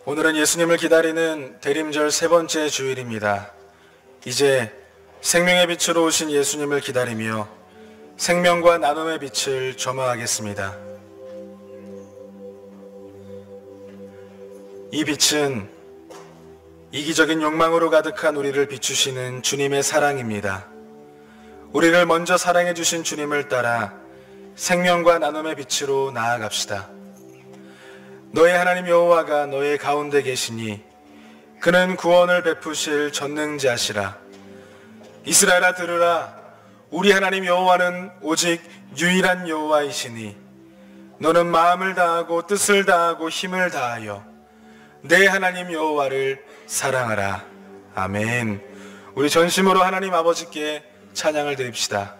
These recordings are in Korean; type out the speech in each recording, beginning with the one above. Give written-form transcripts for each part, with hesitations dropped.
오늘은 예수님을 기다리는 대림절 세 번째 주일입니다. 이제 생명의 빛으로 오신 예수님을 기다리며 생명과 나눔의 빛을 조망하겠습니다. 이 빛은 이기적인 욕망으로 가득한 우리를 비추시는 주님의 사랑입니다. 우리를 먼저 사랑해 주신 주님을 따라 생명과 나눔의 빛으로 나아갑시다. 너의 하나님 여호와가 너의 가운데 계시니 그는 구원을 베푸실 전능자시라. 이스라엘아 들으라. 우리 하나님 여호와는 오직 유일한 여호와이시니 너는 마음을 다하고 뜻을 다하고 힘을 다하여 내 하나님 여호와를 사랑하라. 아멘. 우리 전심으로 하나님 아버지께 찬양을 드립시다.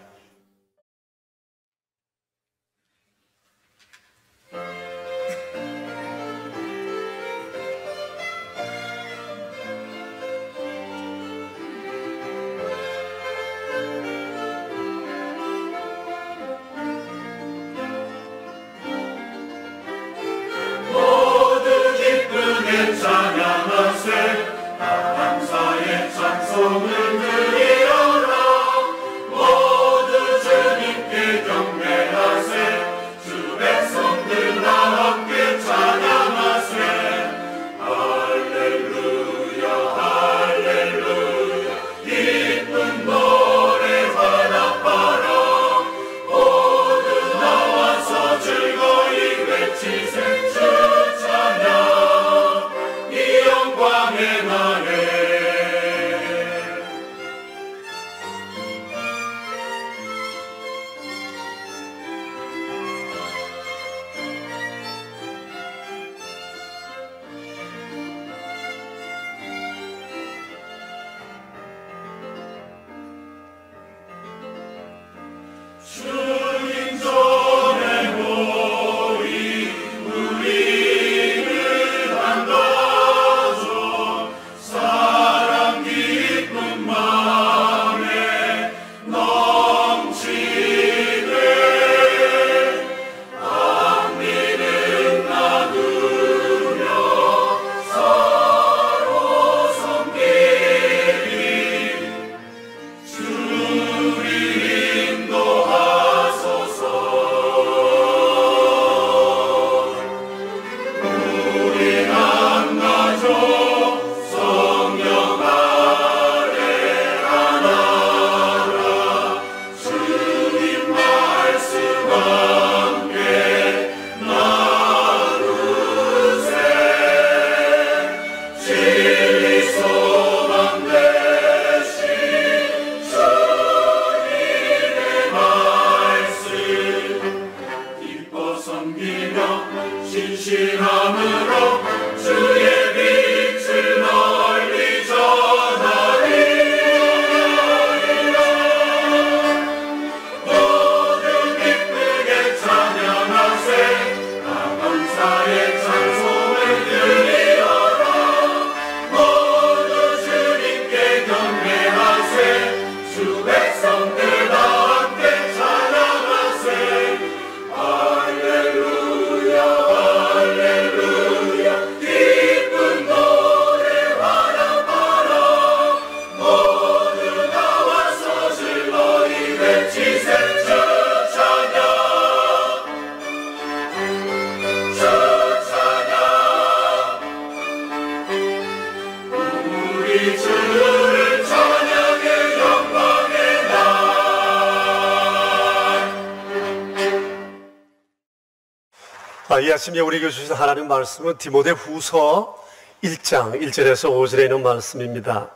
이 아침에 우리에게 주신 하나님 말씀은 디모데후서 1장 1절에서 5절에 있는 말씀입니다.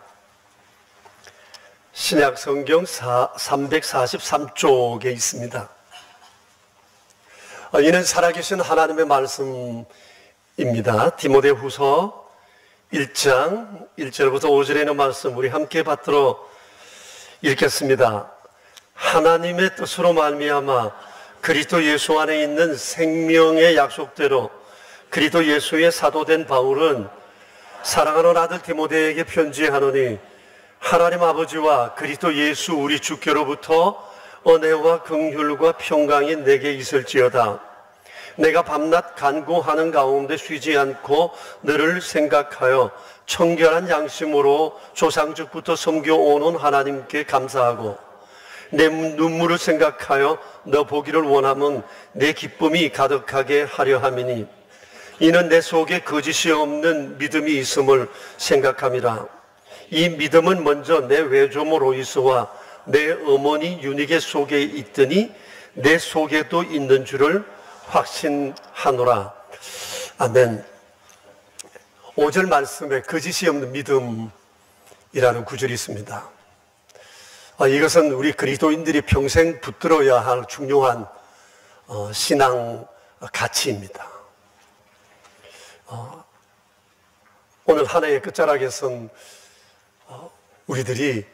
신약 성경 343쪽에 있습니다. 이는 살아계신 하나님의 말씀입니다. 디모데후서 1장 1절부터 5절에 있는 말씀 우리 함께 받도록 읽겠습니다. 하나님의 뜻으로 말미암아 그리스도 예수 안에 있는 생명의 약속대로 그리스도 예수의 사도된 바울은 사랑하는 아들 디모데에게 편지하노니 하나님 아버지와 그리스도 예수 우리 주께로부터 은혜와 긍휼과 평강이 내게 있을지어다. 내가 밤낮 간구하는 가운데 쉬지 않고 너를 생각하여 청결한 양심으로 조상적부터 섬겨오는 하나님께 감사하고 내 눈물을 생각하여 너 보기를 원하면 내 기쁨이 가득하게 하려 함이니 이는 내 속에 거짓이 없는 믿음이 있음을 생각함이라. 이 믿음은 먼저 내 외조모 로이스와 내 어머니 유니게 속에 있더니 내 속에도 있는 줄을 확신하노라. 아멘. 5절 말씀에 거짓이 없는 믿음이라는 구절이 있습니다. 이것은 우리 그리스도인들이 평생 붙들어야 할 중요한 신앙 가치입니다. 오늘 한 해의 끝자락에선 우리들이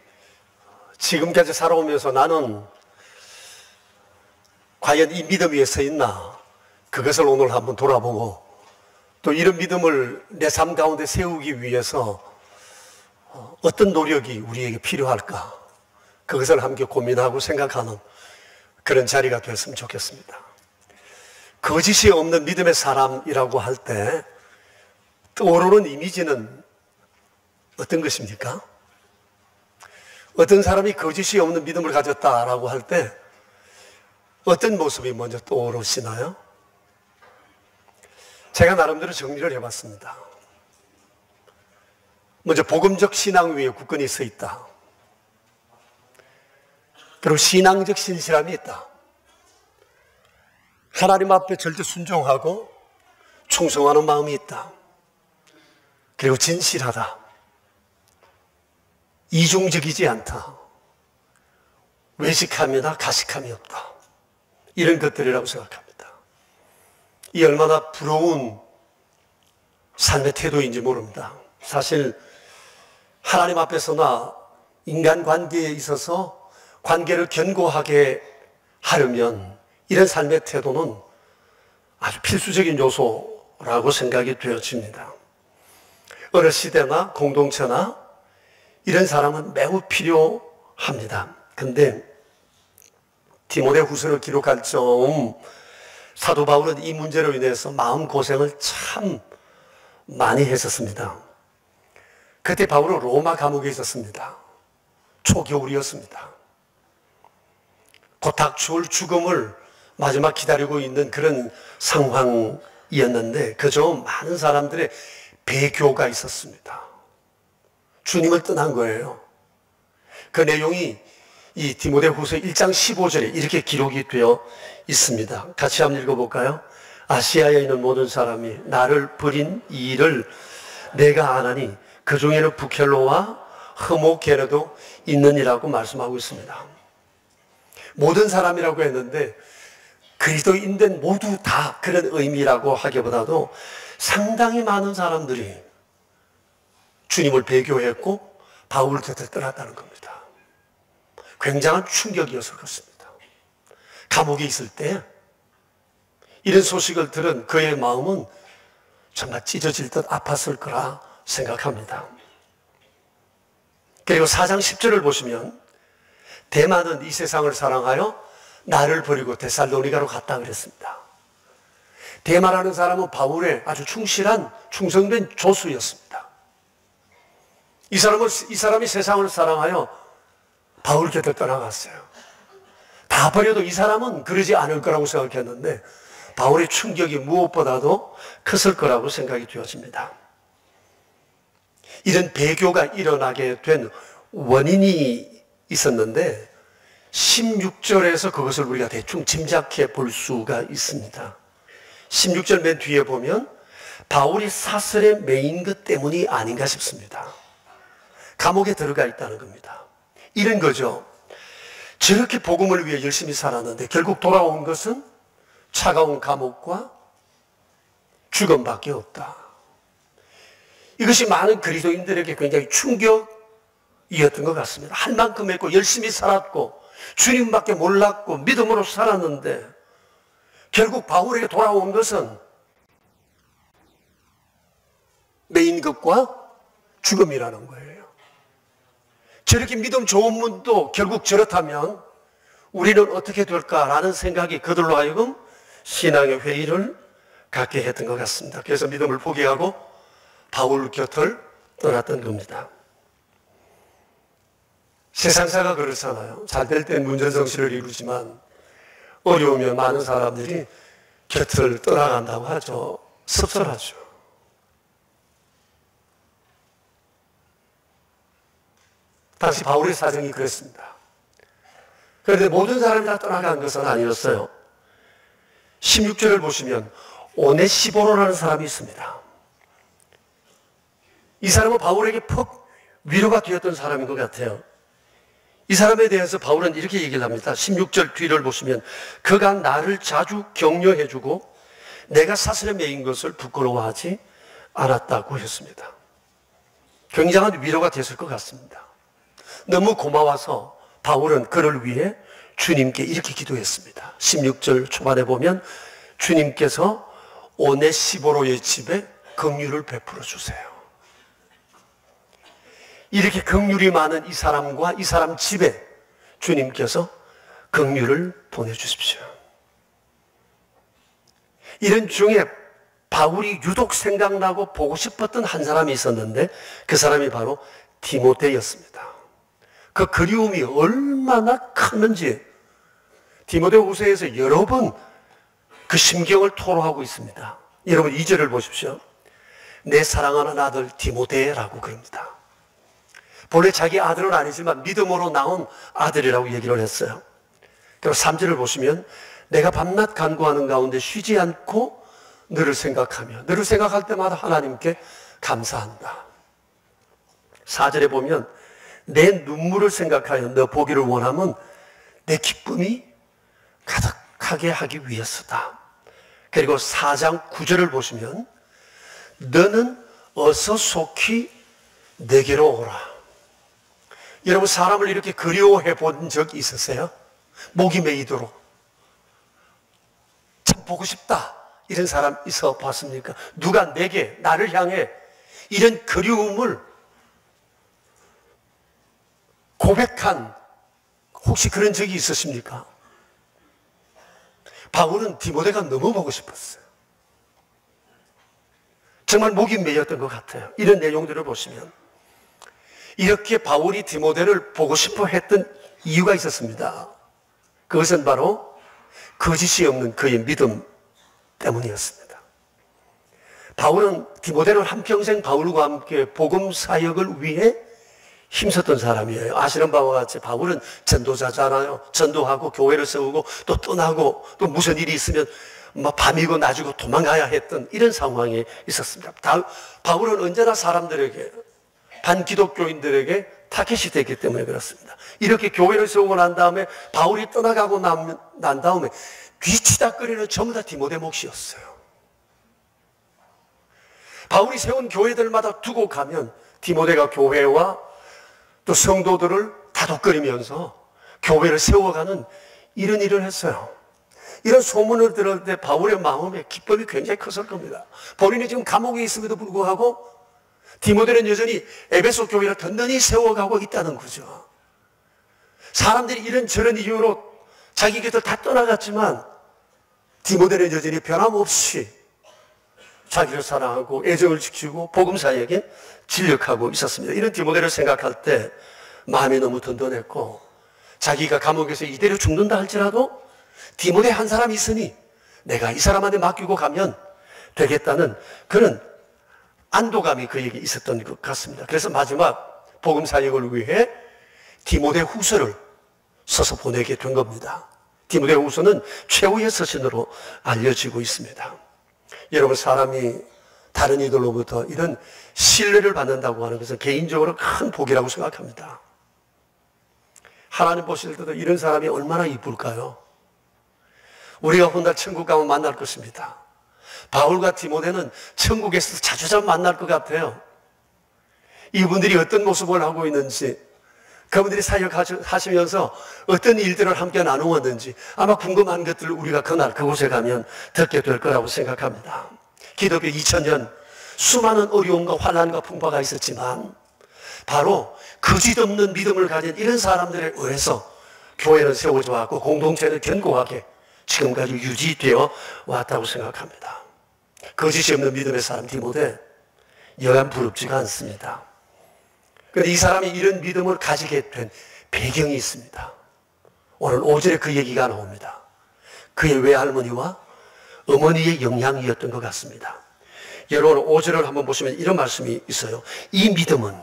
지금까지 살아오면서 나는 과연 이 믿음 위에 서 있나? 그것을 오늘 한번 돌아보고 또 이런 믿음을 내 삶 가운데 세우기 위해서 어떤 노력이 우리에게 필요할까? 그것을 함께 고민하고 생각하는 그런 자리가 됐으면 좋겠습니다. 거짓이 없는 믿음의 사람이라고 할 때 떠오르는 이미지는 어떤 것입니까? 어떤 사람이 거짓이 없는 믿음을 가졌다라고 할 때 어떤 모습이 먼저 떠오르시나요? 제가 나름대로 정리를 해봤습니다. 먼저 복음적 신앙 위에 굳건히 서 있다. 그리고 신앙적 신실함이 있다. 하나님 앞에 절대 순종하고 충성하는 마음이 있다. 그리고 진실하다. 이중적이지 않다. 외식함이나 가식함이 없다. 이런 것들이라고 생각합니다. 이 얼마나 부러운 삶의 태도인지 모릅니다. 사실 하나님 앞에서나 인간관계에 있어서 관계를 견고하게 하려면 이런 삶의 태도는 아주 필수적인 요소라고 생각이 되어집니다. 어느 시대나 공동체나 이런 사람은 매우 필요합니다. 근데 디모데후서를 기록할 점 사도 바울은 이 문제로 인해서 마음고생을 참 많이 했었습니다. 그때 바울은 로마 감옥에 있었습니다. 초겨울이었습니다. 곧 닥쳐올 죽음을 마지막 기다리고 있는 그런 상황이었는데 그저 많은 사람들의 배교가 있었습니다. 주님을 떠난 거예요. 그 내용이 이 디모데후서 1장 15절에 이렇게 기록이 되어 있습니다. 같이 한번 읽어볼까요? 아시아에 있는 모든 사람이 나를 버린 이 일을 내가 아나니 그 중에는 부켈로와 흐모게르도 있느니라고 말씀하고 있습니다. 모든 사람이라고 했는데 그리스도인된 모두 다 그런 의미라고 하기보다도 상당히 많은 사람들이 주님을 배교했고 바울 곁을 떠났다는 겁니다. 굉장한 충격이었을 것입니다. 감옥에 있을 때 이런 소식을 들은 그의 마음은 정말 찢어질 듯 아팠을 거라 생각합니다. 그리고 4장 10절을 보시면 대만은 이 세상을 사랑하여 나를 버리고 데살로니가로 갔다 그랬습니다. 대마라는 사람은 바울의 아주 충실한 충성된 조수였습니다. 이 사람이 세상을 사랑하여 바울 곁을 떠나갔어요. 다 버려도 이 사람은 그러지 않을 거라고 생각했는데 바울의 충격이 무엇보다도 컸을 거라고 생각이 되어집니다. 이런 배교가 일어나게 된 원인이 있었는데 16절에서 그것을 우리가 대충 짐작해 볼 수가 있습니다. 16절 맨 뒤에 보면 바울이 사슬에 매인 것 때문이 아닌가 싶습니다. 감옥에 들어가 있다는 겁니다. 이런 거죠. 저렇게 복음을 위해 열심히 살았는데 결국 돌아온 것은 차가운 감옥과 죽음밖에 없다. 이것이 많은 그리스도인들에게 굉장히 충격이었던 것 같습니다. 할 만큼 했고 열심히 살았고 주님밖에 몰랐고 믿음으로 살았는데 결국 바울에게 돌아온 것은 매인 것과 죽음이라는 거예요. 저렇게 믿음 좋은 분도 결국 저렇다면 우리는 어떻게 될까라는 생각이 그들로 하여금 신앙의 회의를 갖게 했던 것 같습니다. 그래서 믿음을 포기하고 바울 곁을 떠났던 겁니다. 세상사가 그렇잖아요. 잘 될 땐 문전성시를 이루지만 어려우면 많은 사람들이 곁을 떠나간다고 하죠. 섭섭하죠. 당시 바울의 사정이 그랬습니다. 그런데 모든 사람이 다 떠나간 것은 아니었어요. 16절을 보시면 오네시보로라는 사람이 있습니다. 이 사람은 바울에게 퍽 위로가 되었던 사람인 것 같아요. 이 사람에 대해서 바울은 이렇게 얘기를 합니다. 16절 뒤를 보시면 그가 나를 자주 격려해주고 내가 사슬에 매인 것을 부끄러워하지 않았다고 했습니다. 굉장한 위로가 됐을 것 같습니다. 너무 고마워서 바울은 그를 위해 주님께 이렇게 기도했습니다. 16절 초반에 보면 주님께서 오네시보로의 집에 긍휼을 베풀어 주세요. 이렇게 긍휼이 많은 이 사람과 이 사람 집에 주님께서 긍휼을 보내주십시오. 이런 중에 바울이 유독 생각나고 보고 싶었던 한 사람이 있었는데 그 사람이 바로 디모데였습니다. 그 그리움이 얼마나 컸는지 디모데후서에서 여러 번 그 심경을 토로하고 있습니다. 여러분 2절을 보십시오. 내 사랑하는 아들 디모데라고 그럽니다. 본래 자기 아들은 아니지만 믿음으로 낳은 아들이라고 얘기를 했어요. 그리고 3절을 보시면 내가 밤낮 간구하는 가운데 쉬지 않고 너를 생각하며 너를 생각할 때마다 하나님께 감사한다. 4절에 보면 내 눈물을 생각하여 너 보기를 원하면 내 기쁨이 가득하게 하기 위해서다. 그리고 4장 9절을 보시면 너는 어서 속히 내게로 오라. 여러분 사람을 이렇게 그리워해 본 적이 있으세요? 목이 메이도록 참 보고 싶다 이런 사람 있어 봤습니까? 누가 내게 나를 향해 이런 그리움을 고백한 혹시 그런 적이 있으십니까? 바울은 디모데가 너무 보고 싶었어요. 정말 목이 메였던 것 같아요. 이런 내용들을 보시면 이렇게 바울이 디모데를 보고 싶어 했던 이유가 있었습니다. 그것은 바로 거짓이 없는 그의 믿음 때문이었습니다. 바울은 디모데를 한평생 바울과 함께 복음 사역을 위해 힘썼던 사람이에요. 아시는 바와 같이 바울은 전도자잖아요. 전도하고 교회를 세우고 또 떠나고 또 무슨 일이 있으면 밤이고 낮이고 도망가야 했던 이런 상황에 있었습니다. 바울은 언제나 사람들에게 반기독교인들에게 타겟이 되기 때문에 그렇습니다. 이렇게 교회를 세우고 난 다음에 바울이 떠나가고 난 다음에 뒤치다거리는 전부 다 디모데 몫이었어요. 바울이 세운 교회들마다 두고 가면 디모데가 교회와 또 성도들을 다독거리면서 교회를 세워가는 이런 일을 했어요. 이런 소문을 들을 때 바울의 마음에 기쁨이 굉장히 컸을 겁니다. 본인이 지금 감옥에 있음에도 불구하고 디모데는 여전히 에베소 교회를 든든히 세워가고 있다는 거죠. 사람들이 이런저런 이유로 자기 곁을 다 떠나갔지만 디모데는 여전히 변함없이 자기를 사랑하고 애정을 지키고 복음사역에 진력하고 있었습니다. 이런 디모데를 생각할 때 마음이 너무 든든했고 자기가 감옥에서 이대로 죽는다 할지라도 디모데 한 사람이 있으니 내가 이 사람한테 맡기고 가면 되겠다는 그런 안도감이 그에게 있었던 것 같습니다. 그래서 마지막 복음사역을 위해 디모데 후서를 써서 보내게 된 겁니다. 디모데 후서는 최후의 서신으로 알려지고 있습니다. 여러분 사람이 다른 이들로부터 이런 신뢰를 받는다고 하는 것은 개인적으로 큰 복이라고 생각합니다. 하나님 보실 때도 이런 사람이 얼마나 이쁠까요? 우리가 훗날 천국 가면 만날 것입니다. 바울과 디모데는 천국에서 자주 만날 것 같아요. 이분들이 어떤 모습을 하고 있는지 그분들이 사역하시면서 어떤 일들을 함께 나누었는지 아마 궁금한 것들을 우리가 그날 그곳에 가면 듣게 될 거라고 생각합니다. 기독교 2000년 수많은 어려움과 환난과 풍파가 있었지만 바로 거짓없는 믿음을 가진 이런 사람들에 의해서 교회는 세워져 왔고 공동체는 견고하게 지금까지 유지되어 왔다고 생각합니다. 거짓이 없는 믿음의 사람 디모데, 여간 부럽지가 않습니다. 그런데 이 사람이 이런 믿음을 가지게 된 배경이 있습니다. 오늘 5절에 그 얘기가 나옵니다. 그의 외할머니와 어머니의 영향이었던 것 같습니다. 여러분 5절을 한번 보시면 이런 말씀이 있어요. 이 믿음은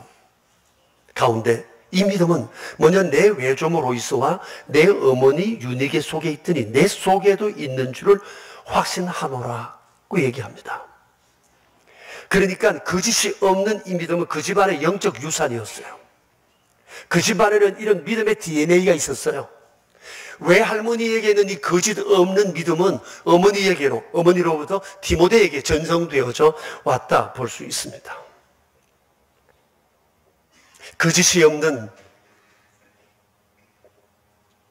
가운데, 이 믿음은 뭐냐, 내 외조모 로이스와 내 어머니 유니게 속에 있더니 내 속에도 있는 줄을 확신하노라고 얘기합니다. 그러니까 거짓이 없는 이 믿음은 그 집안의 영적 유산이었어요. 그 집안에는 이런 믿음의 DNA가 있었어요. 외할머니에게는 이 거짓 없는 믿음은 어머니로부터 디모데에게 전송되어져 왔다 볼 수 있습니다. 거짓이 없는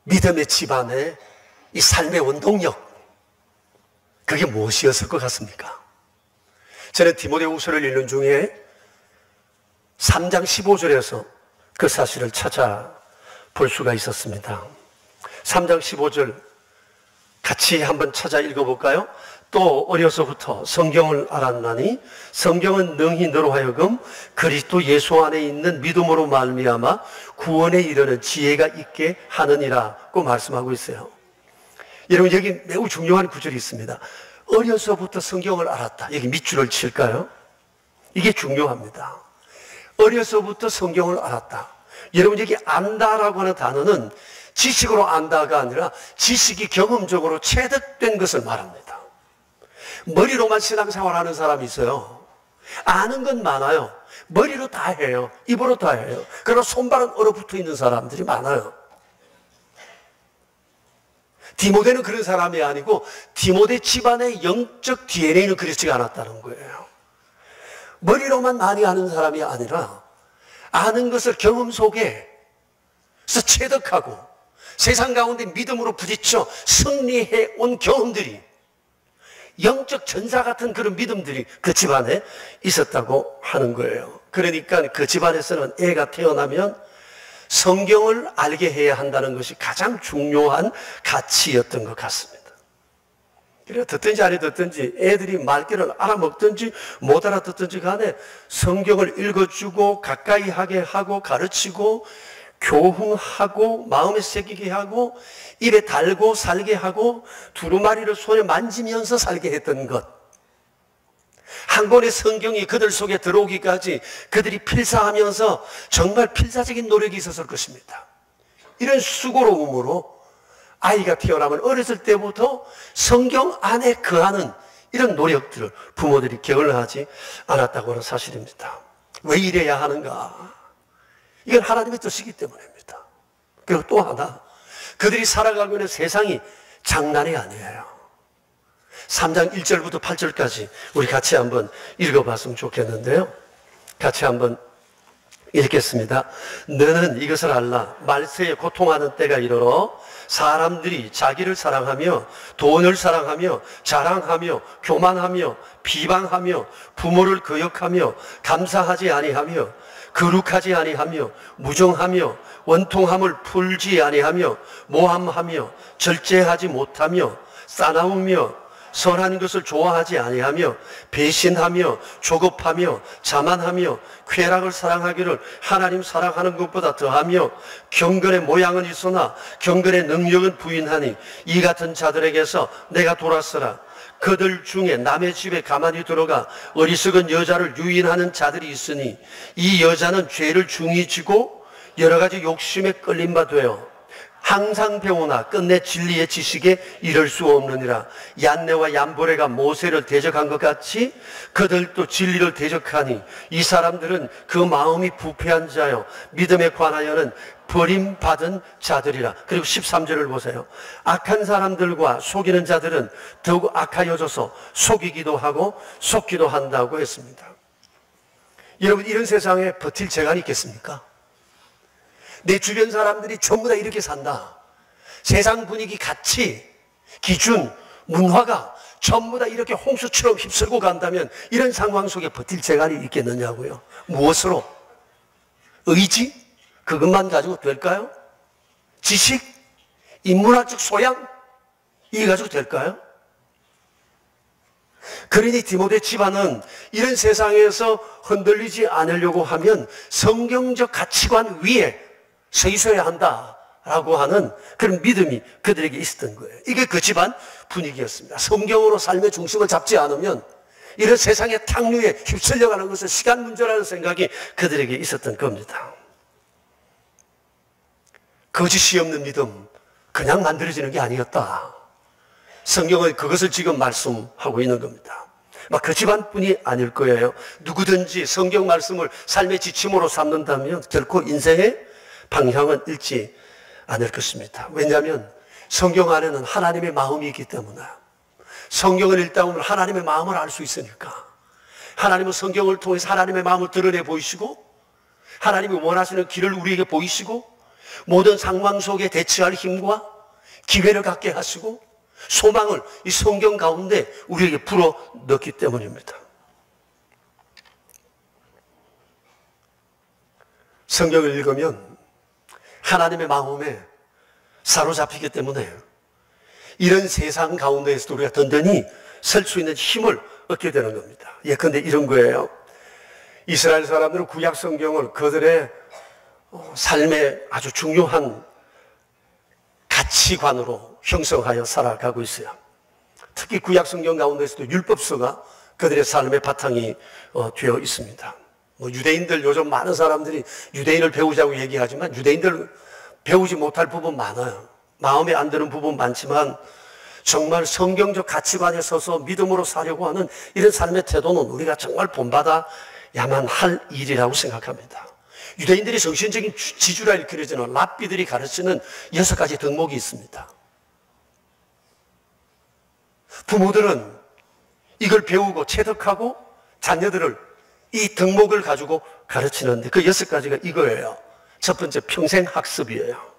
믿음의 집안의 이 삶의 원동력, 그게 무엇이었을 것 같습니까? 저는 디모데후서를 읽는 중에 3장 15절에서 그 사실을 찾아볼 수가 있었습니다. 3장 15절 같이 한번 찾아 읽어볼까요? 또 어려서부터 성경을 알았나니 성경은 능히 너로 하여금 그리스도 예수 안에 있는 믿음으로 말미암아 구원에 이르는 지혜가 있게 하느니라고 말씀하고 있어요. 여러분, 여기 매우 중요한 구절이 있습니다. 어려서부터 성경을 알았다. 여기 밑줄을 칠까요? 이게 중요합니다. 어려서부터 성경을 알았다. 여러분, 여기 안다라고 하는 단어는 지식으로 안다가 아니라 지식이 경험적으로 체득된 것을 말합니다. 머리로만 신앙생활하는 사람이 있어요. 아는 건 많아요. 머리로 다 해요. 입으로 다 해요. 그러나 손발은 얼어붙어 있는 사람들이 많아요. 디모데는 그런 사람이 아니고 디모데 집안의 영적 DNA는 그렇지가 않았다는 거예요. 머리로만 많이 아는 사람이 아니라 아는 것을 경험 속에서 체득하고 세상 가운데 믿음으로 부딪혀 승리해 온 경험들이, 영적 전사 같은 그런 믿음들이 그 집안에 있었다고 하는 거예요. 그러니까 그 집안에서는 애가 태어나면 성경을 알게 해야 한다는 것이 가장 중요한 가치였던 것 같습니다. 그래, 듣든지 안 듣든지 애들이 말귀를 알아먹든지 못 알아듣든지 간에 성경을 읽어주고 가까이 하게 하고 가르치고 교훈하고 마음에 새기게 하고 입에 달고 살게 하고 두루마리를 손에 만지면서 살게 했던 것, 한 권의 성경이 그들 속에 들어오기까지 그들이 필사하면서 정말 필사적인 노력이 있었을 것입니다. 이런 수고로움으로 아이가 태어나면 어렸을 때부터 성경 안에 거하는 이런 노력들을 부모들이 게을러하지 않았다고 하는 사실입니다. 왜 이래야 하는가? 이건 하나님의 뜻이기 때문입니다. 그리고 또 하나, 그들이 살아가고 있는 세상이 장난이 아니에요. 3장 1절부터 8절까지 우리 같이 한번 읽어봤으면 좋겠는데요. 같이 한번 읽겠습니다. 너는 이것을 알라. 말세에 고통하는 때가 이르러 사람들이 자기를 사랑하며 돈을 사랑하며 자랑하며 교만하며 비방하며 부모를 거역하며 감사하지 아니하며 거룩하지 아니하며 무정하며 원통함을 풀지 아니하며 모함하며 절제하지 못하며 싸나우며 선한 것을 좋아하지 아니하며 배신하며 조급하며 자만하며 쾌락을 사랑하기를 하나님 사랑하는 것보다 더하며 경건의 모양은 있으나 경건의 능력은 부인하니 이 같은 자들에게서 내가 돌아서라. 그들 중에 남의 집에 가만히 들어가 어리석은 여자를 유인하는 자들이 있으니 이 여자는 죄를 중히 지고 여러 가지 욕심에 끌린 바 되어 항상 배우나 끝내 진리의 지식에 이를 수 없느니라. 얀네와 얀보레가 모세를 대적한 것 같이 그들도 진리를 대적하니 이 사람들은 그 마음이 부패한 자요 믿음에 관하여는 버림받은 자들이라. 그리고 13절을 보세요. 악한 사람들과 속이는 자들은 더욱 악하여져서 속이기도 하고 속기도 한다고 했습니다. 여러분, 이런 세상에 버틸 재간이 있겠습니까? 내 주변 사람들이 전부 다 이렇게 산다. 세상 분위기, 가치, 기준, 문화가 전부 다 이렇게 홍수처럼 휩쓸고 간다면 이런 상황 속에 버틸 재간이 있겠느냐고요. 무엇으로? 의지? 그것만 가지고 될까요? 지식? 인문학적 소양? 이게 가지고 될까요? 그러니 디모데 집안은 이런 세상에서 흔들리지 않으려고 하면 성경적 가치관 위에 서 있어야 한다라고 하는 그런 믿음이 그들에게 있었던 거예요. 이게 그 집안 분위기였습니다. 성경으로 삶의 중심을 잡지 않으면 이런 세상의 탕류에 휩쓸려가는 것은 시간 문제라는 생각이 그들에게 있었던 겁니다. 거짓이 없는 믿음, 그냥 만들어지는 게 아니었다. 성경은 그것을 지금 말씀하고 있는 겁니다. 그 집안뿐이 아닐 거예요. 누구든지 성경 말씀을 삶의 지침으로 삼는다면 결코 인생의 방향은 잃지 않을 것입니다. 왜냐하면 성경 안에는 하나님의 마음이 있기 때문에, 성경을 읽다 보면 하나님의 마음을 알 수 있으니까, 하나님은 성경을 통해서 하나님의 마음을 드러내 보이시고, 하나님이 원하시는 길을 우리에게 보이시고, 모든 상황 속에 대처할 힘과 기회를 갖게 하시고, 소망을 이 성경 가운데 우리에게 불어 넣기 때문입니다. 성경을 읽으면 하나님의 마음에 사로잡히기 때문에 이런 세상 가운데에서도 우리가 든든히 설 수 있는 힘을 얻게 되는 겁니다. 예컨대 이런 거예요. 이스라엘 사람들은 구약 성경을 그들의 삶의 아주 중요한 가치관으로 형성하여 살아가고 있어요. 특히 구약 성경 가운데서도 율법서가 그들의 삶의 바탕이 되어 있습니다. 유대인들, 요즘 많은 사람들이 유대인을 배우자고 얘기하지만 유대인들 배우지 못할 부분 많아요. 마음에 안 드는 부분 많지만 정말 성경적 가치관에 서서 믿음으로 사려고 하는 이런 삶의 태도는 우리가 정말 본받아야만 할 일이라고 생각합니다. 유대인들이 정신적인 지주라 일컬어지는 랍비들이 가르치는 6가지 덕목이 있습니다. 부모들은 이걸 배우고 체득하고 자녀들을 이 덕목을 가지고 가르치는데 그 6가지가 이거예요. 첫 번째, 평생 학습이에요.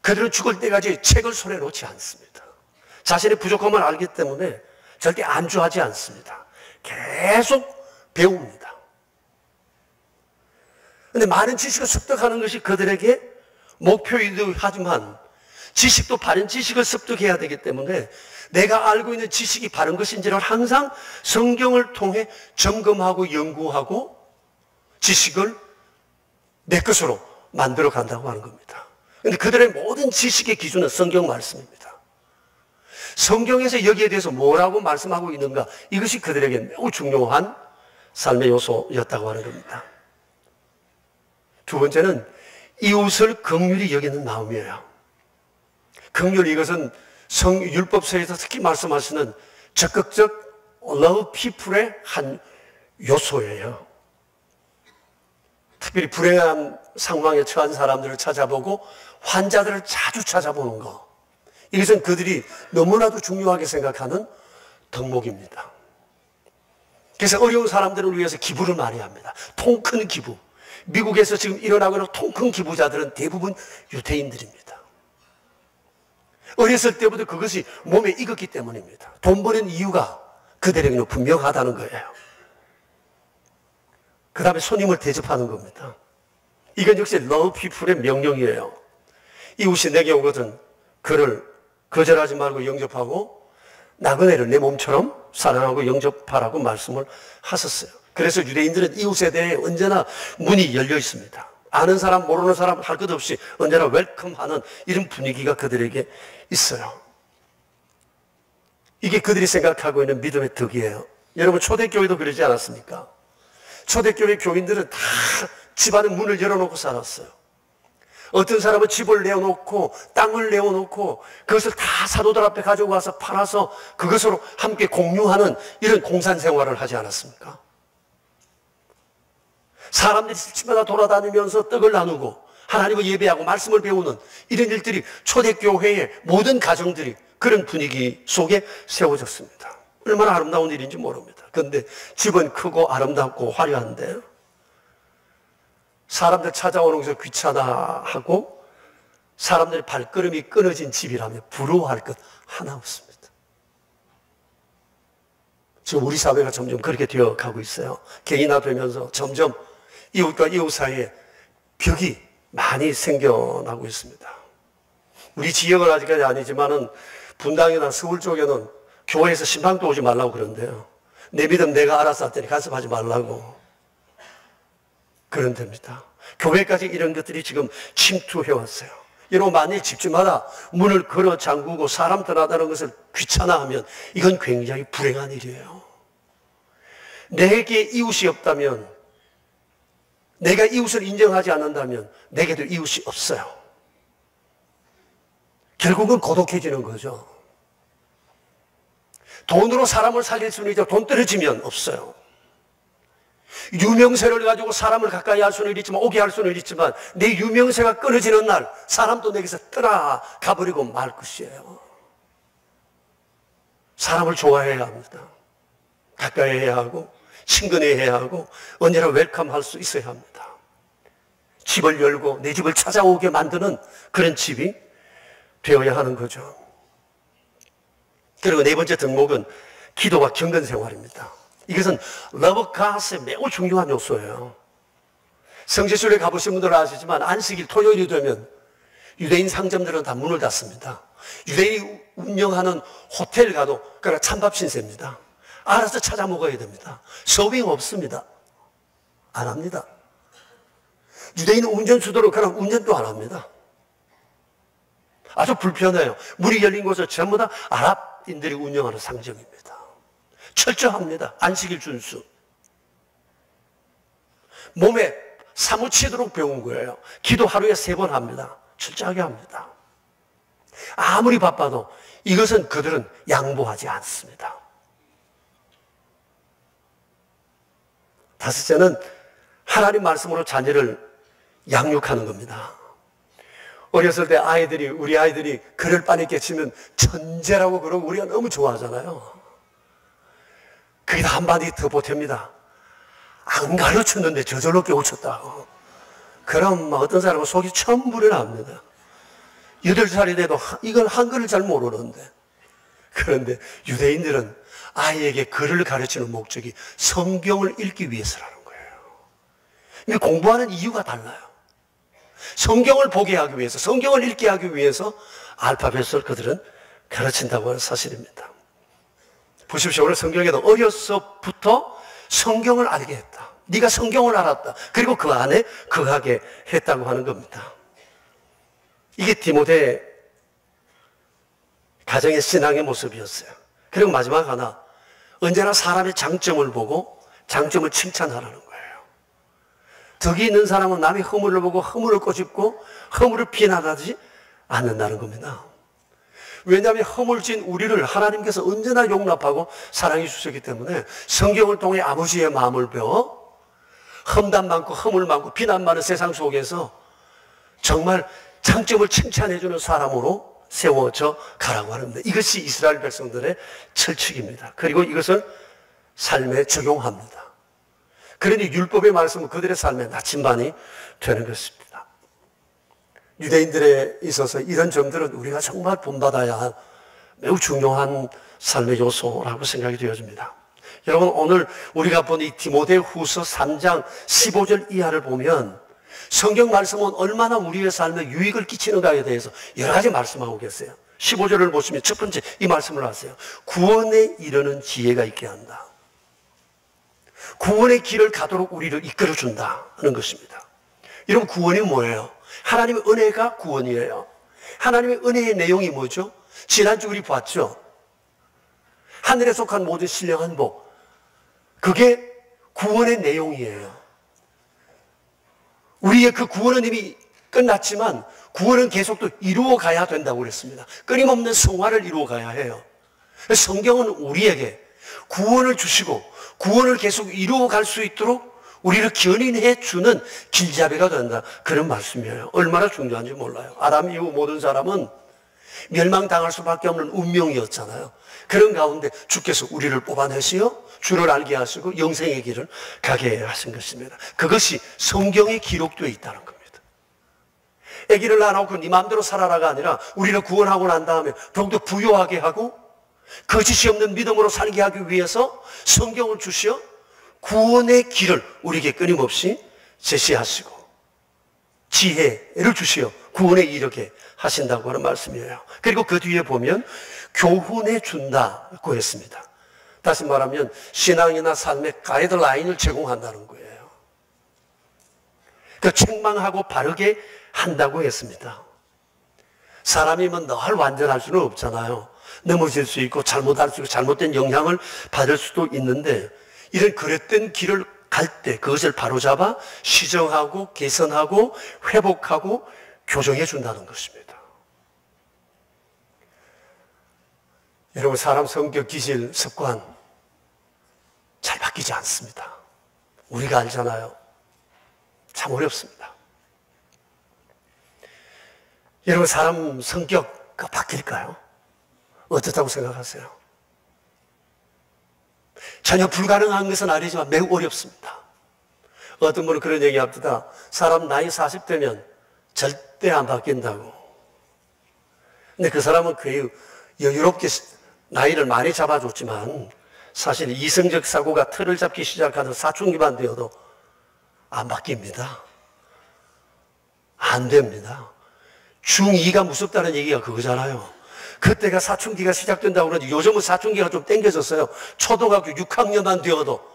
그들은 죽을 때까지 책을 손에 놓지 않습니다. 자신의 부족함을 알기 때문에 절대 안주하지 않습니다. 계속 배웁니다. 그런데 많은 지식을 습득하는 것이 그들에게 목표이기도 하지만 지식도 바른 지식을 습득해야 되기 때문에 내가 알고 있는 지식이 바른 것인지를 항상 성경을 통해 점검하고 연구하고 지식을 내 것으로 만들어 간다고 하는 겁니다. 그런데 그들의 모든 지식의 기준은 성경 말씀입니다. 성경에서 여기에 대해서 뭐라고 말씀하고 있는가, 이것이 그들에게 매우 중요한 삶의 요소였다고 하는 겁니다. 두 번째는 이웃을 긍휼히 여기는 마음이에요. 긍휼, 이것은 율법서에서 특히 말씀하시는 적극적 love people의 한 요소예요. 특별히 불행한 상황에 처한 사람들을 찾아보고 환자들을 자주 찾아보는 것, 이것은 그들이 너무나도 중요하게 생각하는 덕목입니다. 그래서 어려운 사람들을 위해서 기부를 많이 합니다. 통 큰 기부. 미국에서 지금 일어나고 있는 통 큰 기부자들은 대부분 유대인들입니다. 어렸을 때부터 그것이 몸에 익었기 때문입니다. 돈 버는 이유가 그들에게는 분명하다는 거예요. 그 다음에 손님을 대접하는 겁니다. 이건 역시 love people의 명령이에요. 이웃이 내게 오거든 그를 거절하지 말고 영접하고 나그네를 내 몸처럼 사랑하고 영접하라고 말씀을 하셨어요. 그래서 유대인들은 이웃에 대해 언제나 문이 열려 있습니다. 아는 사람 모르는 사람 할 것 없이 언제나 웰컴하는 이런 분위기가 그들에게 있어요. 이게 그들이 생각하고 있는 믿음의 덕이에요. 여러분, 초대교회도 그러지 않았습니까? 초대교회 교인들은 다 집안의 문을 열어놓고 살았어요. 어떤 사람은 집을 내어놓고 땅을 내어놓고 그것을 다 사도들 앞에 가지고 와서 팔아서 그것으로 함께 공유하는 이런 공산생활을 하지 않았습니까? 사람들이 집마다 돌아다니면서 떡을 나누고 하나님을 예배하고 말씀을 배우는 이런 일들이 초대교회의 모든 가정들이 그런 분위기 속에 세워졌습니다. 얼마나 아름다운 일인지 모릅니다. 그런데 집은 크고 아름답고 화려한데 사람들 찾아오는 것을 귀찮아 하고 사람들의 발걸음이 끊어진 집이라면 부러워할 것 하나 없습니다. 지금 우리 사회가 점점 그렇게 되어가고 있어요. 개인화되면서 점점 이웃과 이웃 사이에 벽이 많이 생겨나고 있습니다. 우리 지역은 아직까지 아니지만은 분당이나 서울 쪽에는 교회에서 신방도 오지 말라고 그런데요. 내 믿음 내가 알아서 할 테니 간섭하지 말라고 그런 데입니다. 교회까지 이런 것들이 지금 침투해왔어요. 여러분, 만일 집집마다 문을 걸어 잠그고 사람 떠나다는 것을 귀찮아하면 이건 굉장히 불행한 일이에요. 내게 이웃이 없다면, 내가 이웃을 인정하지 않는다면 내게도 이웃이 없어요. 결국은 고독해지는 거죠. 돈으로 사람을 살릴 수는 있죠. 돈 떨어지면 없어요. 유명세를 가지고 사람을 가까이 할 수는 있지만, 오게 할 수는 있지만, 내 유명세가 끊어지는 날 사람도 내게서 떠나가버리고 말 것이에요. 사람을 좋아해야 합니다. 가까이 해야 하고 친근해야 하고 언제나 웰컴할 수 있어야 합니다. 집을 열고 내 집을 찾아오게 만드는 그런 집이 되어야 하는 거죠. 그리고 네 번째 덕목은 기도와 경건생활입니다. 이것은 러브 갓의 매우 중요한 요소예요. 성지순례 가보신 분들은 아시지만 안식일 토요일이 되면 유대인 상점들은 다 문을 닫습니다. 유대인이 운영하는 호텔 가도 그냥 찬밥 신세입니다. 알아서 찾아 먹어야 됩니다. 서빙 없습니다. 안 합니다. 유대인은 운전수도로 그냥 운전도 안 합니다. 아주 불편해요. 문이 열린 곳은 전부 다 아랍인들이 운영하는 상점입니다. 철저합니다. 안식일 준수. 몸에 사무치도록 배운 거예요. 기도 하루에 3번 합니다. 철저하게 합니다. 아무리 바빠도 이것은 그들은 양보하지 않습니다. 다섯째는 하나님 말씀으로 자녀를 양육하는 겁니다. 어렸을 때 우리 아이들이 글을 빤히 깨치면 천재라고 그러고 우리가 너무 좋아하잖아요. 거기다 한마디 더 보탭니다. 안 가르쳤는데 저절로 깨우쳤다고. 그럼 어떤 사람은 속이 천불이 납니다. 8살이 돼도 이걸 한글을 잘 모르는데. 그런데 유대인들은 아이에게 글을 가르치는 목적이 성경을 읽기 위해서라는 거예요. 공부하는 이유가 달라요. 성경을 보게 하기 위해서, 성경을 읽게 하기 위해서 알파벳을 그들은 가르친다고 하는 사실입니다. 보십시오. 오늘 성경에도 어려서부터 성경을 알게 했다. 네가 성경을 알았다. 그리고 그 안에 거하게 했다고 하는 겁니다. 이게 디모데 가정의 신앙의 모습이었어요. 그리고 마지막 하나, 언제나 사람의 장점을 보고 장점을 칭찬하라는 거예요. 덕이 있는 사람은 남의 허물을 보고 허물을 꼬집고 허물을 비난하지 않는다는 겁니다. 왜냐하면 허물진 우리를 하나님께서 언제나 용납하고 사랑해 주셨기 때문에 성경을 통해 아버지의 마음을 배워 험담 많고 허물 많고 비난 많은 세상 속에서 정말 장점을 칭찬해주는 사람으로 세워져 가라고 하는데, 이것이 이스라엘 백성들의 철칙입니다. 그리고 이것을 삶에 적용합니다. 그러니 율법의 말씀은 그들의 삶에 나침반이 되는 것입니다. 유대인들에 있어서 이런 점들은 우리가 정말 본받아야 할 매우 중요한 삶의 요소라고 생각이 되어집니다. 여러분, 오늘 우리가 본 이 디모데후서 3장 15절 이하를 보면 성경 말씀은 얼마나 우리의 삶에 유익을 끼치는가에 대해서 여러 가지 말씀하고 계세요. 15절을 보시면 첫 번째 이 말씀을 하세요. 구원에 이르는 지혜가 있게 한다. 구원의 길을 가도록 우리를 이끌어준다 하는 것입니다. 여러분, 구원이 뭐예요? 하나님의 은혜가 구원이에요. 하나님의 은혜의 내용이 뭐죠? 지난주 우리 봤죠? 하늘에 속한 모든 신령한 복, 그게 구원의 내용이에요. 우리의 그 구원은 이미 끝났지만 구원은 계속 또 이루어 가야 된다고 그랬습니다. 끊임없는 성화를 이루어 가야 해요. 성경은 우리에게 구원을 주시고 구원을 계속 이루어 갈 수 있도록 우리를 견인해 주는 길잡이가 된다, 그런 말씀이에요. 얼마나 중요한지 몰라요. 아담 이후 모든 사람은 멸망당할 수밖에 없는 운명이었잖아요. 그런 가운데 주께서 우리를 뽑아내시어 주를 알게 하시고 영생의 길을 가게 하신 것입니다. 그것이 성경에 기록되어 있다는 겁니다. 아기를 낳아놓고 네 마음대로 살아라가 아니라 우리를 구원하고 난 다음에 더욱더 부유하게 하고 거짓이 없는 믿음으로 살게 하기 위해서 성경을 주시어 구원의 길을 우리에게 끊임없이 제시하시고 지혜를 주시어 구원에 이르게 하신다고 하는 말씀이에요. 그리고 그 뒤에 보면 교훈해 준다고 했습니다. 다시 말하면 신앙이나 삶의 가이드라인을 제공한다는 거예요. 그 책망하고 바르게 한다고 했습니다. 사람이 늘 완전할 수는 없잖아요. 넘어질 수 있고 잘못할 수 있고 잘못된 영향을 받을 수도 있는데 이런 그릇된 길을 갈 때 그것을 바로잡아 시정하고 개선하고 회복하고 교정해 준다는 것입니다. 여러분, 사람 성격, 기질, 습관 잘 바뀌지 않습니다. 우리가 알잖아요. 참 어렵습니다. 여러분, 사람 성격 바뀔까요? 어떻다고 생각하세요? 전혀 불가능한 것은 아니지만 매우 어렵습니다. 어떤 분은 그런 얘기합니다. 사람 나이 40대면 절대 안 바뀐다고. 근데 그 사람은 거의 여유롭게 나이를 많이 잡아줬지만 사실 이성적 사고가 틀을 잡기 시작하는 사춘기만 되어도 안 바뀝니다. 안 됩니다. 중2가 무섭다는 얘기가 그거잖아요. 그때가 사춘기가 시작된다고 그러는데 요즘은 사춘기가 좀 땡겨졌어요. 초등학교 6학년만 되어도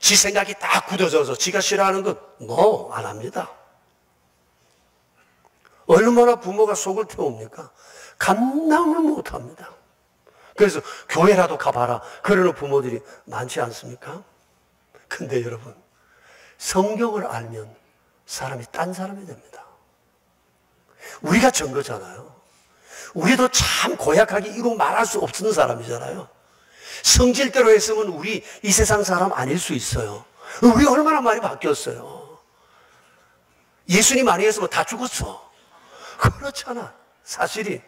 지 생각이 다 굳어져서 지가 싫어하는 것 안 합니다. 얼마나 부모가 속을 태웁니까? 감당을 못합니다. 그래서 교회라도 가봐라 그러는 부모들이 많지 않습니까? 근데 여러분, 성경을 알면 사람이 딴 사람이 됩니다. 우리가 전 거잖아요. 우리도 참 고약하게 이루 말할 수 없는 사람이잖아요. 성질대로 했으면 우리 이 세상 사람 아닐 수 있어요. 우리 얼마나 많이 바뀌었어요. 예수님 아니었으면 다 죽었어. 그렇잖아. 사실이.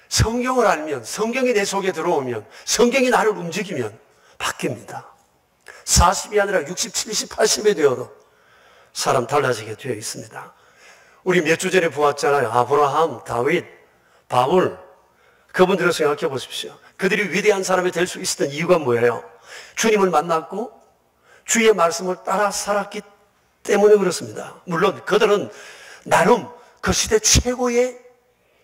성경을 알면, 성경이 내 속에 들어오면, 성경이 나를 움직이면 바뀝니다. 40이 아니라 60, 70, 80이 되어도 사람 달라지게 되어 있습니다. 우리 몇 주 전에 보았잖아요. 아브라함, 다윗, 바울. 그분들을 생각해 보십시오. 그들이 위대한 사람이 될 수 있었던 이유가 뭐예요? 주님을 만났고 주의 말씀을 따라 살았기 때문에 그렇습니다. 물론 그들은 나름 그 시대 최고의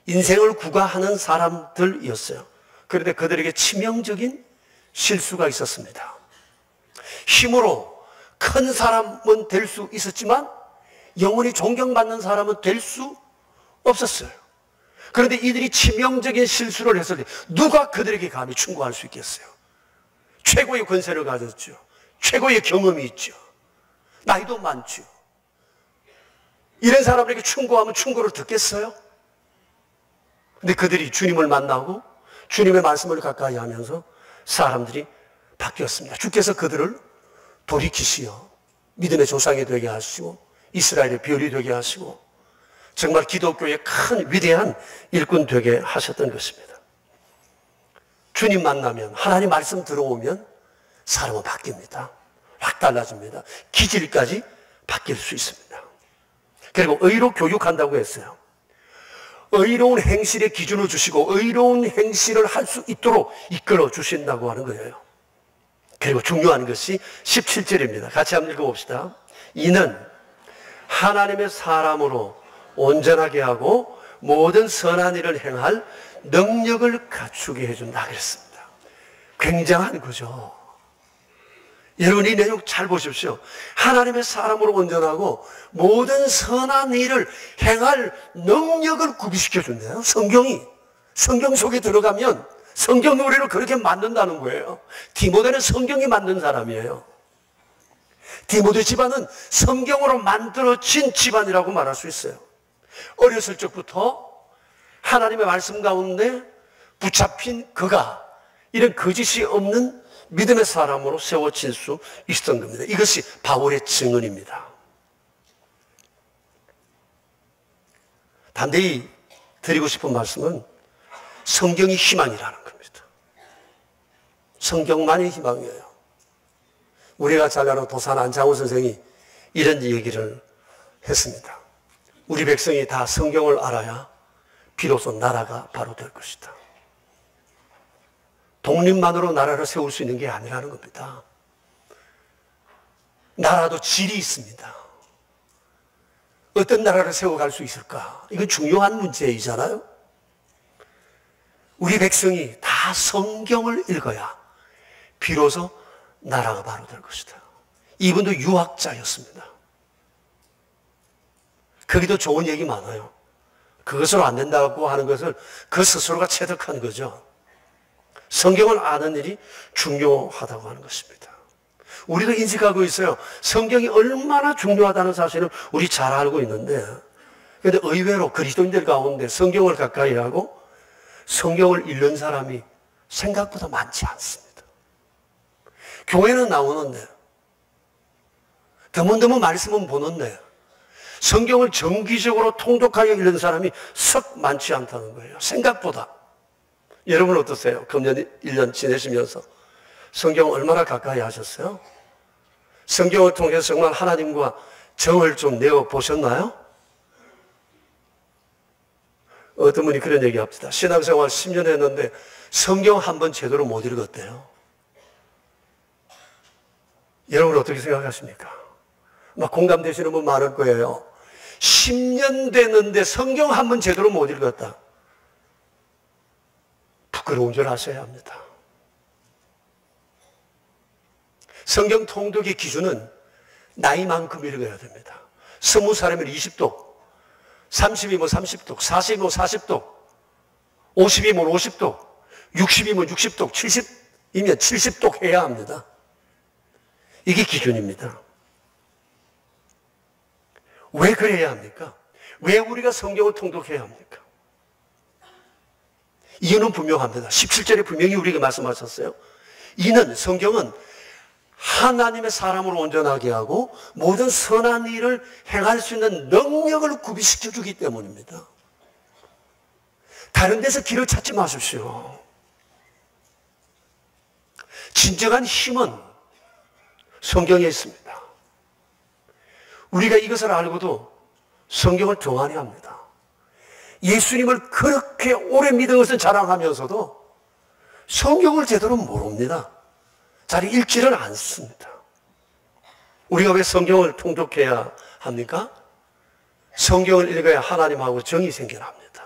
인생을 구가하는 사람들이었어요. 그런데 그들에게 치명적인 실수가 있었습니다. 힘으로 큰 사람은 될 수 있었지만 영원히 존경받는 사람은 될 수 없었어요. 그런데 이들이 치명적인 실수를 했을 때 누가 그들에게 감히 충고할 수 있겠어요? 최고의 권세를 가졌죠. 최고의 경험이 있죠. 나이도 많죠. 이런 사람에게 충고하면 충고를 듣겠어요? 근데 그들이 주님을 만나고 주님의 말씀을 가까이 하면서 사람들이 바뀌었습니다. 주께서 그들을 돌이키시어 믿음의 조상이 되게 하시고 이스라엘의 별이 되게 하시고 정말 기독교의 큰 위대한 일꾼 되게 하셨던 것입니다. 주님 만나면, 하나님 말씀 들어오면 사람은 바뀝니다. 확 달라집니다. 기질까지 바뀔 수 있습니다. 그리고 의로 교육한다고 했어요. 의로운 행실의 기준을 주시고 의로운 행실을 할 수 있도록 이끌어 주신다고 하는 거예요. 그리고 중요한 것이 17절입니다. 같이 한번 읽어봅시다. 이는 하나님의 사람으로 온전하게 하고 모든 선한 일을 행할 능력을 갖추게 해준다 그랬습니다. 굉장한 거죠. 여러분, 이 내용 잘 보십시오. 하나님의 사람으로 온전하고 모든 선한 일을 행할 능력을 구비시켜 준대요. 성경 속에 들어가면 성경이 우리를 그렇게 만든다는 거예요. 디모데는 성경이 만든 사람이에요. 디모데 집안은 성경으로 만들어진 집안이라고 말할 수 있어요. 어렸을 적부터 하나님의 말씀 가운데 붙잡힌 그가 이런 거짓이 없는 믿음의 사람으로 세워질 수 있었던 겁니다. 이것이 바울의 증언입니다. 반대히 드리고 싶은 말씀은 성경이 희망이라는 겁니다. 성경만이 희망이에요. 우리가 잘 아는 도산 안장호 선생이 이런 얘기를 했습니다. 우리 백성이 다 성경을 알아야 비로소 나라가 바로 될 것이다. 독립만으로 나라를 세울 수 있는 게 아니라는 겁니다. 나라도 질이 있습니다. 어떤 나라를 세워갈 수 있을까? 이건 중요한 문제이잖아요. 우리 백성이 다 성경을 읽어야 비로소 나라가 바로 될 것이다. 이분도 유학자였습니다. 거기도 좋은 얘기 많아요. 그것으로 안 된다고 하는 것을 그 스스로가 체득한 거죠. 성경을 아는 일이 중요하다고 하는 것입니다. 우리도 인식하고 있어요. 성경이 얼마나 중요하다는 사실을 우리 잘 알고 있는데, 그런데 의외로 그리스도인들 가운데 성경을 가까이 하고 성경을 읽는 사람이 생각보다 많지 않습니다. 교회는 나오는데, 드문드문 말씀은 보는데, 성경을 정기적으로 통독하여 읽는 사람이 썩 많지 않다는 거예요. 생각보다. 여러분 어떠세요? 금년 1년 지내시면서 성경 얼마나 가까이 하셨어요? 성경을 통해서 정말 하나님과 정을 좀 내어 보셨나요? 어떤 분이 그런 얘기 합시다. 신앙생활 10년 했는데 성경 한 번 제대로 못 읽었대요. 여러분 어떻게 생각하십니까? 막 공감되시는 분 많을 거예요. 10년 됐는데 성경 한 번 제대로 못 읽었다. 부끄러운 줄 아셔야 합니다. 성경 통독의 기준은 나이만큼 읽어야 됩니다. 20살이면 20독, 30이면 30독, 40이면 40독, 50이면 50독, 60이면 60독, 70이면 70독 해야 합니다. 이게 기준입니다. 왜 그래야 합니까? 왜 우리가 성경을 통독해야 합니까? 이유는 분명합니다. 17절에 분명히 우리에게 말씀하셨어요. 이는 성경은 하나님의 사람을 온전하게 하고 모든 선한 일을 행할 수 있는 능력을 구비시켜 주기 때문입니다. 다른 데서 길을 찾지 마십시오. 진정한 힘은 성경에 있습니다. 우리가 이것을 알고도 성경을 등한히 합니다. 예수님을 그렇게 오래 믿은 것을 자랑하면서도 성경을 제대로 모릅니다. 잘 읽지를 않습니다. 우리가 왜 성경을 통독해야 합니까? 성경을 읽어야 하나님하고 정이 생겨납니다.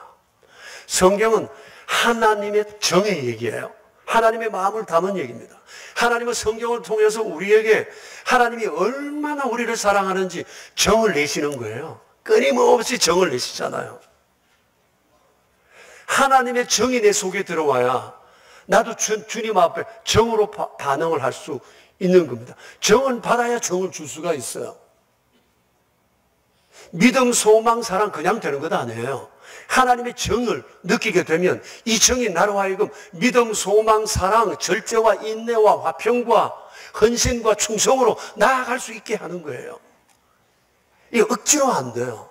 성경은 하나님의 정의 얘기예요. 하나님의 마음을 담은 얘기입니다. 하나님은 성경을 통해서 우리에게 하나님이 얼마나 우리를 사랑하는지 정을 내시는 거예요. 끊임없이 정을 내시잖아요. 하나님의 정이 내 속에 들어와야 나도 주님 앞에 정으로 반응을 할 수 있는 겁니다. 정은 받아야 정을 줄 수가 있어요. 믿음, 소망, 사랑 그냥 되는 것 아니에요. 하나님의 정을 느끼게 되면 이 정이 나로 하여금 믿음, 소망, 사랑, 절제와 인내와 화평과 헌신과 충성으로 나아갈 수 있게 하는 거예요. 이게 억지로 안 돼요.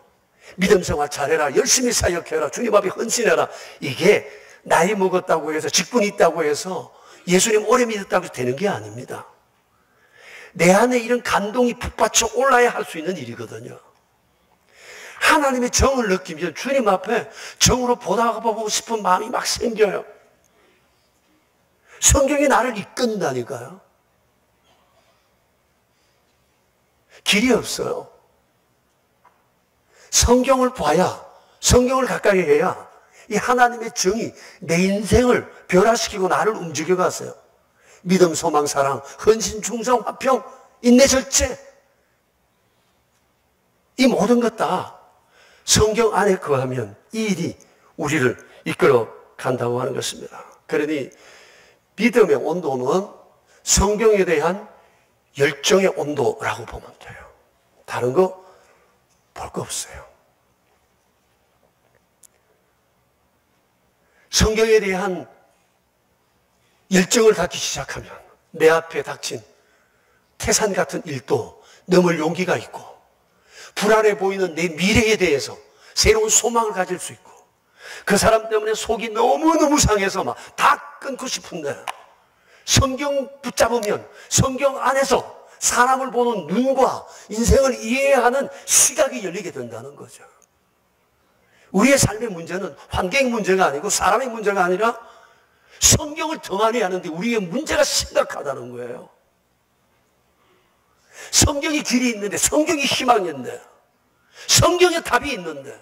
믿음 생활 잘해라, 열심히 사역해라, 주님 앞에 헌신해라. 이게 나이 먹었다고 해서, 직분이 있다고 해서, 예수님 오래 믿었다고 해서 되는 게 아닙니다. 내 안에 이런 감동이 북받쳐 올라야 할 수 있는 일이거든요. 하나님의 정을 느끼면 주님 앞에 정으로 보고 싶은 마음이 막 생겨요. 성경이 나를 이끈다니까요. 길이 없어요. 성경을 봐야, 성경을 가까이 해야 이 하나님의 정이 내 인생을 변화시키고 나를 움직여 갔어요. 믿음, 소망, 사랑, 헌신, 충성, 화평, 인내, 절제. 이 모든 것 다 성경 안에 거하면 이 일이 우리를 이끌어 간다고 하는 것입니다. 그러니 믿음의 온도는 성경에 대한 열정의 온도라고 보면 돼요. 다른 거 볼 거 없어요. 성경에 대한 열정을 갖기 시작하면 내 앞에 닥친 태산 같은 일도 넘을 용기가 있고, 불안해 보이는 내 미래에 대해서 새로운 소망을 가질 수 있고, 그 사람 때문에 속이 너무너무 상해서 막 다 끊고 싶은데 성경 붙잡으면 성경 안에서 사람을 보는 눈과 인생을 이해하는 시각이 열리게 된다는 거죠. 우리의 삶의 문제는 환경의 문제가 아니고 사람의 문제가 아니라 성경을 등한히 하는데 우리의 문제가 심각하다는 거예요. 성경이 길이 있는데, 성경이 희망인데, 성경에 답이 있는데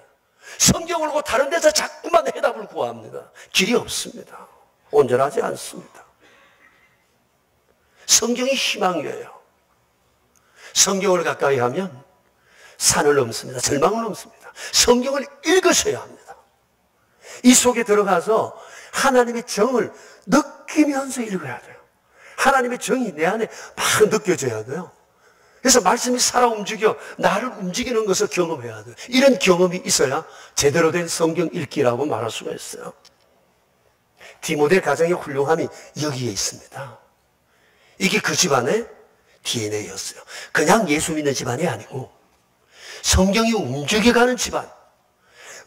성경을 보고 다른 데서 자꾸만 해답을 구합니다. 길이 없습니다. 온전하지 않습니다. 성경이 희망이에요. 성경을 가까이 하면 산을 넘습니다. 절망을 넘습니다. 성경을 읽으셔야 합니다. 이 속에 들어가서 하나님의 정을 느끼면서 읽어야 돼요. 하나님의 정이 내 안에 막 느껴져야 돼요. 그래서 말씀이 살아 움직여 나를 움직이는 것을 경험해야 돼요. 이런 경험이 있어야 제대로 된 성경 읽기라고 말할 수가 있어요. 디모데 가정의 훌륭함이 여기에 있습니다. 이게 그 집안의 DNA였어요. 그냥 예수 믿는 집안이 아니고 성경이 움직여가는 집안.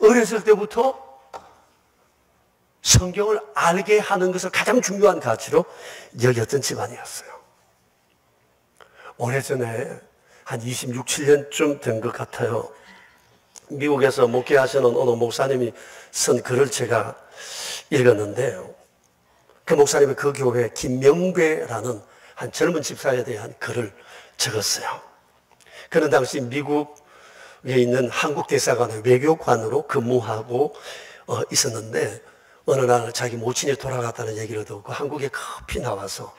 어렸을 때부터 성경을 알게 하는 것을 가장 중요한 가치로 여겼던 집안이었어요. 오래전에 한 26, 7년쯤 된 것 같아요. 미국에서 목회하시는 어느 목사님이 쓴 글을 제가 읽었는데, 그 목사님이 그 교회 김명배라는 한 젊은 집사에 대한 글을 적었어요. 그는 당시 미국에 있는 한국 대사관의 외교관으로 근무하고 있었는데, 어느 날 자기 모친이 돌아갔다는 얘기를 듣고 한국에 급히 나와서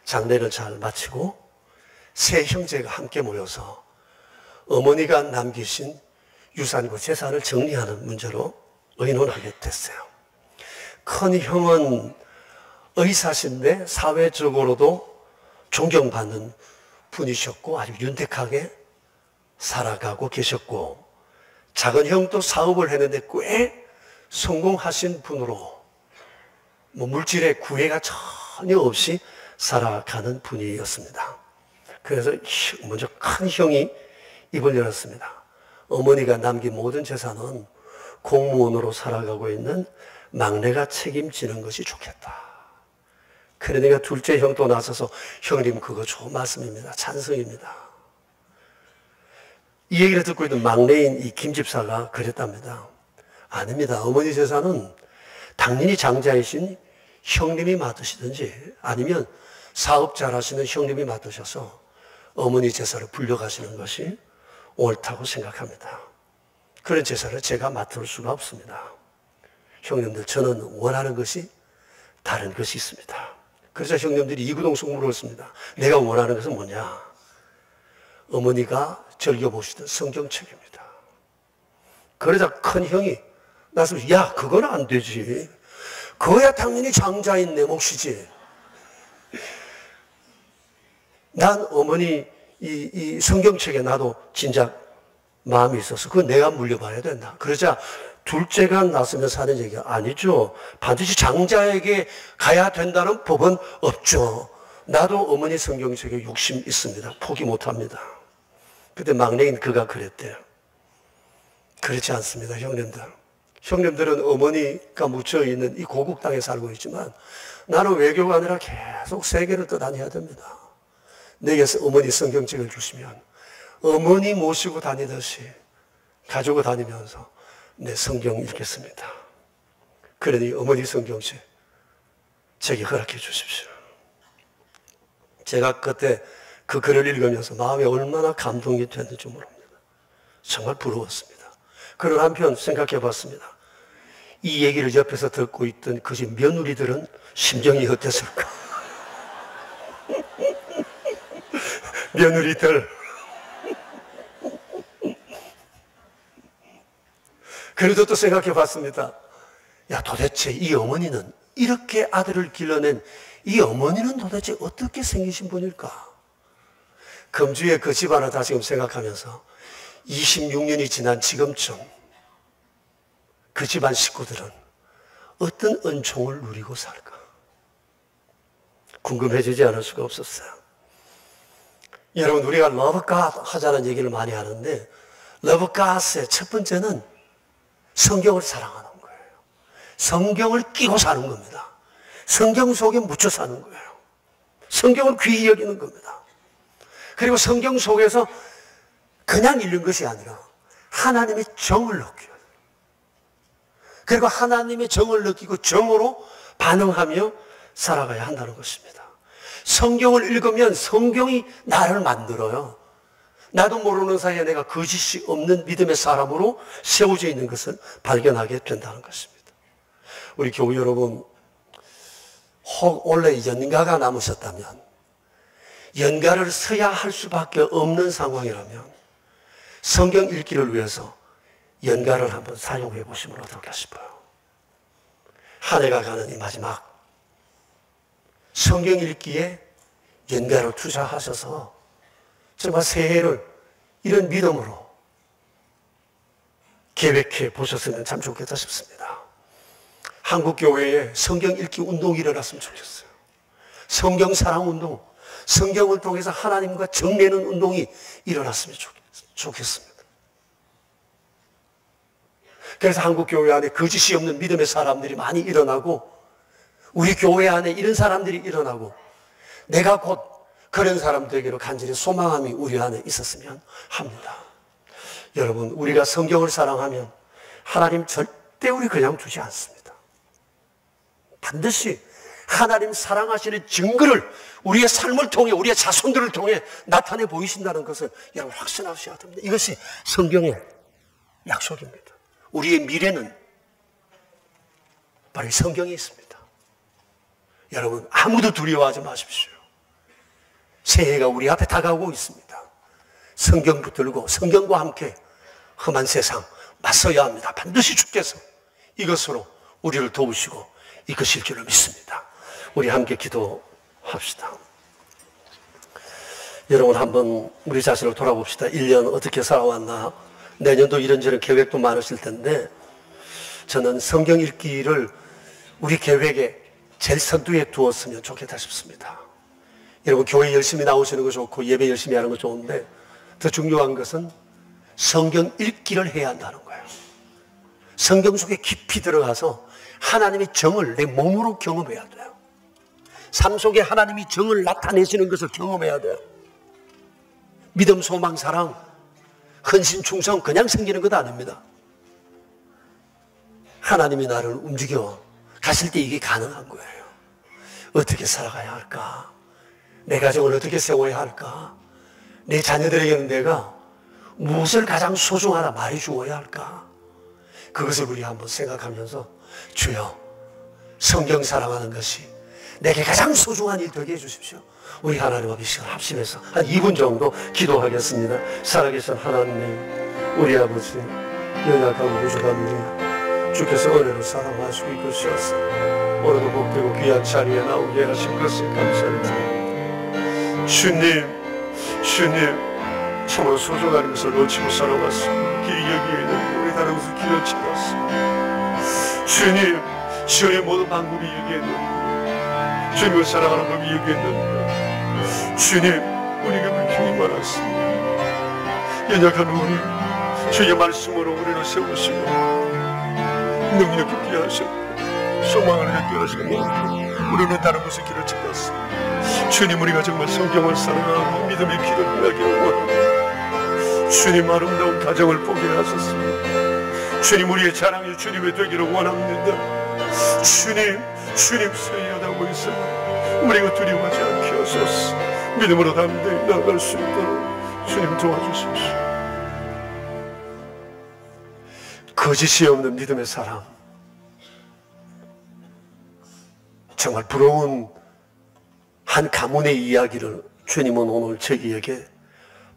장례를 잘 마치고 세 형제가 함께 모여서 어머니가 남기신 유산과 재산을 정리하는 문제로 의논하게 됐어요. 큰 형은 의사신데 사회적으로도 존경받는 분이셨고 아주 윤택하게 살아가고 계셨고, 작은 형도 사업을 했는데 꽤 성공하신 분으로 물질의 구애가 전혀 없이 살아가는 분이었습니다. 그래서 먼저 큰 형이 입을 열었습니다. 어머니가 남긴 모든 재산은 공무원으로 살아가고 있는 막내가 책임지는 것이 좋겠다. 그러니까 둘째 형도 나서서 형님 그거 좋은 말씀입니다. 찬성입니다. 이 얘기를 듣고 있는 막내인 이 김 집사가 그랬답니다. 아닙니다. 어머니 재산은 당연히 장자이신 형님이 맡으시든지 아니면 사업 잘하시는 형님이 맡으셔서 어머니 재산을 불려가시는 것이 옳다고 생각합니다. 그런 재산을 제가 맡을 수가 없습니다. 형님들, 저는 원하는 것이 다른 것이 있습니다. 그래서 형님들이 이구동성 물었습니다. 내가 원하는 것은 뭐냐? 어머니가 즐겨보시던 성경책입니다. 그러자 큰 형이 나서 야, 그건 안 되지. 그거야 당연히 장자인 내 몫이지. 난 어머니 이 성경책에 나도 진작 마음이 있어서 그거 내가 물려봐야 된다. 그러자 둘째가 나서면서 하는 얘기가 아니죠. 반드시 장자에게 가야 된다는 법은 없죠. 나도 어머니 성경책에 욕심 있습니다. 포기 못합니다. 그때 막내인 그가 그랬대요. 그렇지 않습니다, 형님들. 형님들은 어머니가 묻혀있는 이 고국 땅에 살고 있지만 나는 외교관이라 계속 세계를 떠다녀야 됩니다. 내게서 어머니 성경책을 주시면 어머니 모시고 다니듯이 가지고 다니면서 내 성경 읽겠습니다. 그러니 어머니 성경책 제게 허락해 주십시오. 제가 그때 그 글을 읽으면서 마음이 얼마나 감동이 됐는지 모릅니다. 정말 부러웠습니다. 그런 한편 생각해 봤습니다. 이 얘기를 옆에서 듣고 있던 그 집 며느리들은 심정이 어땠을까? 며느리들. 그래도 또 생각해 봤습니다. 야, 도대체 이 어머니는, 이렇게 아들을 길러낸 이 어머니는 도대체 어떻게 생기신 분일까? 금주의 그 집안을 다시금 생각하면서 26년이 지난 지금쯤 그 집안 식구들은 어떤 은총을 누리고 살까? 궁금해지지 않을 수가 없었어요. 여러분, 우리가 Love God 하자는 얘기를 많이 하는데 Love God의 첫 번째는 성경을 사랑하는 거예요. 성경을 끼고 사는 겁니다. 성경 속에 묻혀 사는 거예요. 성경을 귀히 여기는 겁니다. 그리고 성경 속에서 그냥 읽는 것이 아니라 하나님의 정을 느껴요. 그리고 하나님의 정을 느끼고 정으로 반응하며 살아가야 한다는 것입니다. 성경을 읽으면 성경이 나를 만들어요. 나도 모르는 사이에 내가 거짓이 없는 믿음의 사람으로 세워져 있는 것을 발견하게 된다는 것입니다. 우리 교우 여러분, 혹 원래 연가가 남으셨다면, 연가를 서야 할 수밖에 없는 상황이라면 성경 읽기를 위해서 연가를 한번 사용해 보시면 어떨까 싶어요. 한 해가 가는 이 마지막 성경 읽기에 연가를 투자하셔서 정말 새해를 이런 믿음으로 계획해 보셨으면 참 좋겠다 싶습니다. 한국 교회에 성경 읽기 운동이 일어났으면 좋겠어요. 성경 사랑 운동, 성경을 통해서 하나님과 정내는 운동이 일어났으면 좋겠습니다. 그래서 한국 교회 안에 거짓이 없는 믿음의 사람들이 많이 일어나고, 우리 교회 안에 이런 사람들이 일어나고, 내가 곧 그런 사람 되기로 간절히 소망함이 우리 안에 있었으면 합니다. 여러분, 우리가 성경을 사랑하면 하나님 절대 우리 그냥 두지 않습니다. 반드시 하나님 사랑하시는 증거를 우리의 삶을 통해, 우리의 자손들을 통해 나타내 보이신다는 것을 여러분 확신하셔야 됩니다. 이것이 성경의 약속입니다. 우리의 미래는 바로 이 성경에 있습니다. 여러분, 아무도 두려워하지 마십시오. 새해가 우리 앞에 다가오고 있습니다. 성경 붙들고 성경과 함께 험한 세상 맞서야 합니다. 반드시 주께서 이것으로 우리를 도우시고 이끄실 줄을 믿습니다. 우리 함께 기도합시다. 여러분, 한번 우리 자신을 돌아봅시다. 1년 어떻게 살아왔나. 내년도 이런저런 계획도 많으실 텐데, 저는 성경 읽기를 우리 계획에 제일 선두에 두었으면 좋겠다 싶습니다. 여러분, 교회 열심히 나오시는 거 좋고 예배 열심히 하는 거 좋은데, 더 중요한 것은 성경 읽기를 해야 한다는 거예요. 성경 속에 깊이 들어가서 하나님의 정을 내 몸으로 경험해야 돼요. 삶 속에 하나님이 정을 나타내시는 것을 경험해야 돼요. 믿음, 소망, 사랑, 헌신, 충성 그냥 생기는 것 아닙니다. 하나님이 나를 움직여 가실 때 이게 가능한 거예요. 어떻게 살아가야 할까? 내 가정을 어떻게 세워야 할까? 내 자녀들에게는 내가 무엇을 가장 소중하다 말해주어야 할까? 그것을 우리 한번 생각하면서, 주여, 성경 사랑하는 것이 내게 가장 소중한 일 되게 해주십시오. 우리 하나님 앞에 시간 합심해서 한 2분 정도 기도하겠습니다. 살아계신 하나님, 우리 아버지, 연약하고 부족한 우리 주께서 은혜로 사랑하시고 이끄시어서 오늘도 복되고 귀한 자리에 나오게 하신 것을 감사를 드립니다. 주님 참으로 소중한 것을 놓치고 살아왔습니다. 길이 여기에 있는 우리 다른 것을 길을 찾았습니다. 주님, 시온의 모든 방법이 여기에 있는데, 주님을 사랑하는 법이 여기에 있는데, 주님, 우리에게 불평이 많았습니다. 연약한 우리, 주의 말씀으로 우리를 세우시고 능력 있게 하셨고 소망을 갖게 하셨고, 우리는 다른 곳의 길을 찾았습니다. 주님, 우리가 정말 성경을 사랑하고 믿음의 길을 가기를 원합니다. 주님, 아름다운 가정을 보게 하셨습니다. 주님, 우리의 자랑이 주님의 되기를 원합니다. 주님 서의하다고 있어 우리가 두려워하지 않게 하소서. 믿음으로 담대히 나아갈 수 있도록 주님 도와주십시오. 거짓이 없는 믿음의 사람, 정말 부러운 한 가문의 이야기를 주님은 오늘 저희에게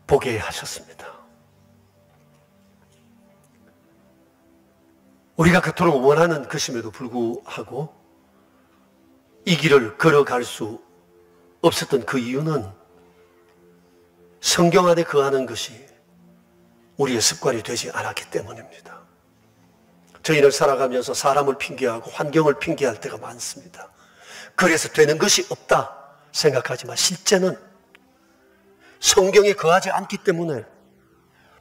보게 하셨습니다. 우리가 그토록 원하는 것임에도 불구하고 이 길을 걸어갈 수 없었던 그 이유는 성경 안에 거하는 것이 우리의 습관이 되지 않았기 때문입니다. 저희는 살아가면서 사람을 핑계하고 환경을 핑계할 때가 많습니다. 그래서 되는 것이 없다 생각하지만 실제는 성경에 거하지 않기 때문에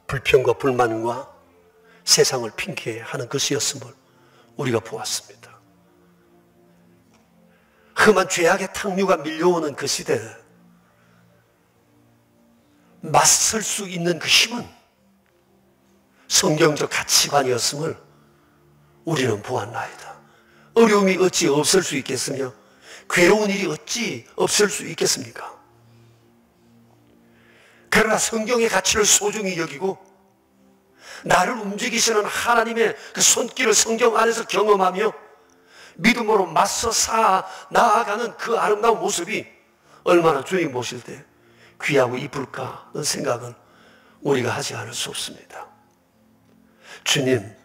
불평과 불만과 세상을 핑계하는 것이었음을 우리가 보았습니다. 험한 죄악의 탕류가 밀려오는 그 시대에 맞설 수 있는 그 힘은 성경적 가치관이었음을 우리는 보았나이다. 어려움이 어찌 없을 수 있겠으며 괴로운 일이 어찌 없을 수 있겠습니까? 그러나 성경의 가치를 소중히 여기고 나를 움직이시는 하나님의 그 손길을 성경 안에서 경험하며 믿음으로 맞서 나아가는 그 아름다운 모습이 얼마나 주님 모실 때 귀하고 이쁠까 하는 생각은 우리가 하지 않을 수 없습니다. 주님,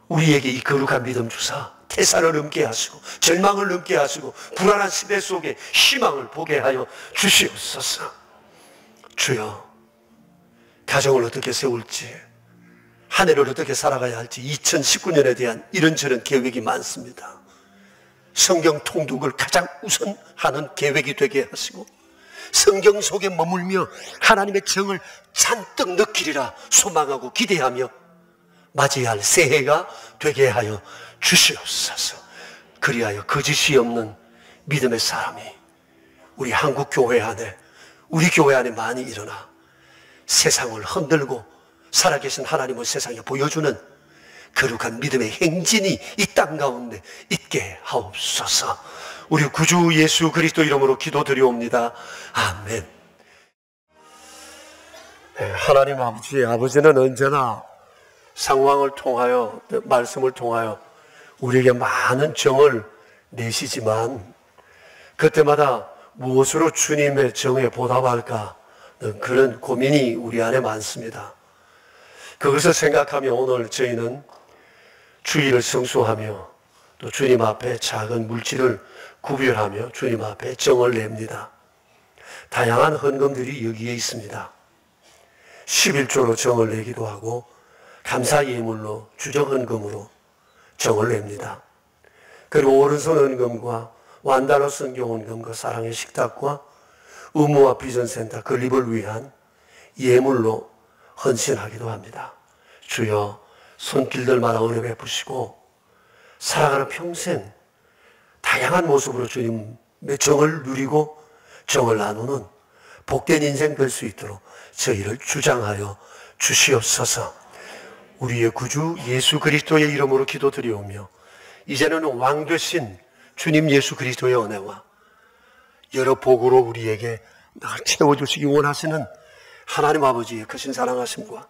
우리에게 이 거룩한 믿음 주사 태산을 넘게 하시고 절망을 넘게 하시고 불안한 시대 속에 희망을 보게 하여 주시옵소서. 주여, 가정을 어떻게 세울지, 한 해를 어떻게 살아가야 할지 2019년에 대한 이런저런 계획이 많습니다. 성경 통독을 가장 우선하는 계획이 되게 하시고 성경 속에 머물며 하나님의 정을 잔뜩 느끼리라 소망하고 기대하며 맞이할 새해가 되게 하여 주시옵소서. 그리하여 거짓이 없는 믿음의 사람이 우리 한국 교회 안에, 우리 교회 안에 많이 일어나 세상을 흔들고 살아계신 하나님을 세상에 보여주는 거룩한 믿음의 행진이 이 땅 가운데 있게 하옵소서. 우리 구주 예수 그리스도 이름으로 기도드리옵니다. 아멘. 네, 하나님 아버지는 언제나 상황을 통하여, 말씀을 통하여 우리에게 많은 정을 내시지만 그때마다 무엇으로 주님의 정에 보답할까 그런 고민이 우리 안에 많습니다. 그것을 생각하며 오늘 저희는 주일을 성수하며 또 주님 앞에 작은 물질을 구별하며 주님 앞에 정을 냅니다. 다양한 헌금들이 여기에 있습니다. 11조로 정을 내기도 하고 감사 예물로 주정 헌금으로 정을 냅니다. 그리고 오른손 헌금과 완달러 성경 헌금과 사랑의 식탁과 의무와 비전센터 건립을 위한 예물로 헌신하기도 합니다. 주여, 손길들마다 은혜 베푸시고 살아가는 평생 다양한 모습으로 주님의 정을 누리고 정을 나누는 복된 인생 될 수 있도록 저희를 주장하여 주시옵소서. 우리의 구주 예수 그리스도의 이름으로 기도드리오며 이제는 왕 되신 주님 예수 그리스도의 은혜와 여러 복으로 우리에게 늘 채워주시기 원하시는 하나님 아버지의 크신 사랑하심과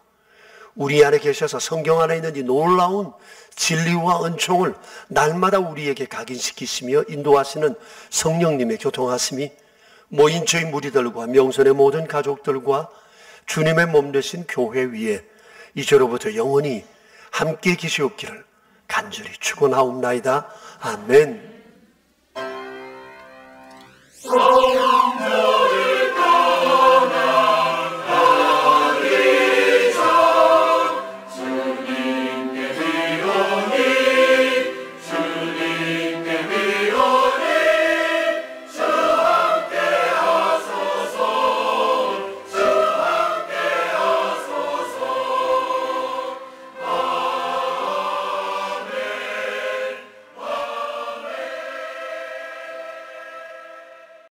우리 안에 계셔서 성경 안에 있는 이 놀라운 진리와 은총을 날마다 우리에게 각인시키시며 인도하시는 성령님의 교통하심이 모인 저희 무리들과 명선의 모든 가족들과 주님의 몸 되신 교회 위에 이제로부터 영원히 함께 계시옵기를 간절히 축원하옵나이다. 아멘.